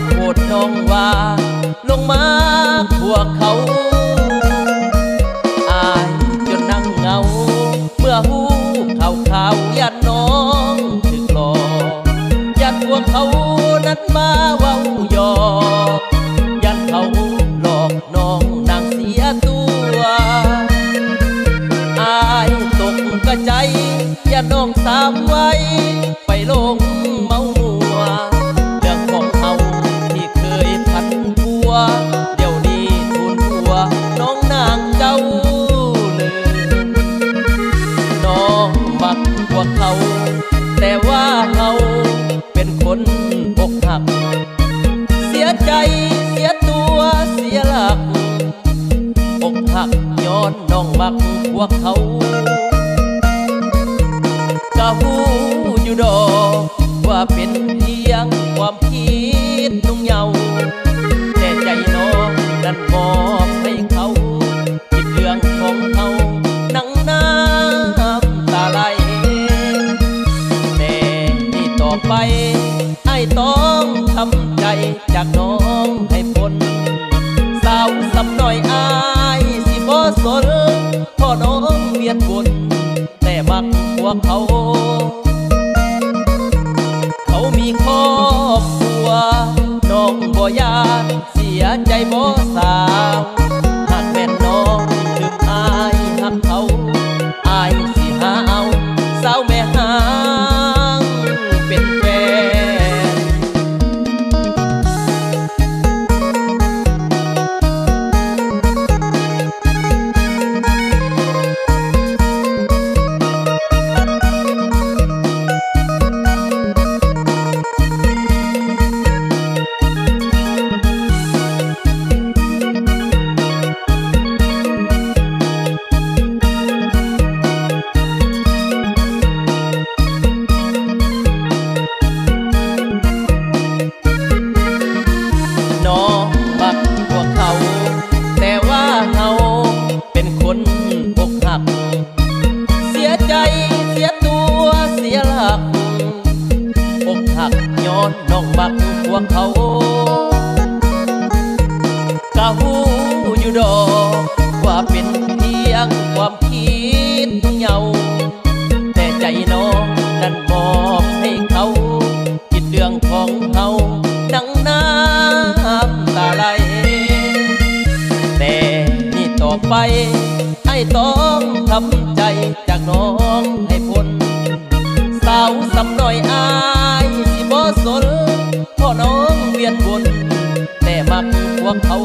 โปรดน้องว่าลงมาพวกเขาอายจนนั่งเงาเมื่อหูข่าวยันน้องถึกหลอกยันพวกเขานั้นมาเว้าหยอกยันเขาหลอกน้องนางเสียตัวอายตกกระใจอย่าน้องสามไว้ไปลงเมามัวเรื่องของเขาที่เคยพันผัวเดี๋ยวนี้ทูลหัวน้องนางเจ้าเลยน้องมักพวกเขาแต่ว่าเขาเป็นคนอกหักเสียใจเสียตัวเสียหลักอกหักย้อนน้องมักพวกเขากะหูอยู่ดอกว่าเป็นเพียงความคิดนุ่งเยาว์แต่ใจน้องนั้นมอบให้เขาคิดเรื่องของเขานั่งน้ำตาไหลแต่นี่ต่อไปไอ้ต้องทำใจจากน้องให้พ้นสาวสำน้อยอายสิบ่สนพ่อน้องเวียนวนแต่มักพวกเขามีครอบครัวน้องบ่ยานเสียใจบ่สาวหากแม่นน้องถึงอายหักเขาอายสิหาเอาสาวแม่หางเป็นแฟนเสียใจเสียตัวเสียหลักอกหักย้อนน้องมักพวกเขากะหูอยู่ดอกว่าเป็นเพียงความคิดนุ่งเยาว์แต่ใจน้องนั้นมอบให้เขาคิดเรื่องของเขานั่งน้ำตาไหลแต่นี่ต่อไปไอ้ต้องทำใจจากน้องให้พ้นสาวสำน้อยอายสิบ่สนพ่อน้องเวียนวนแต่มักพวกเขา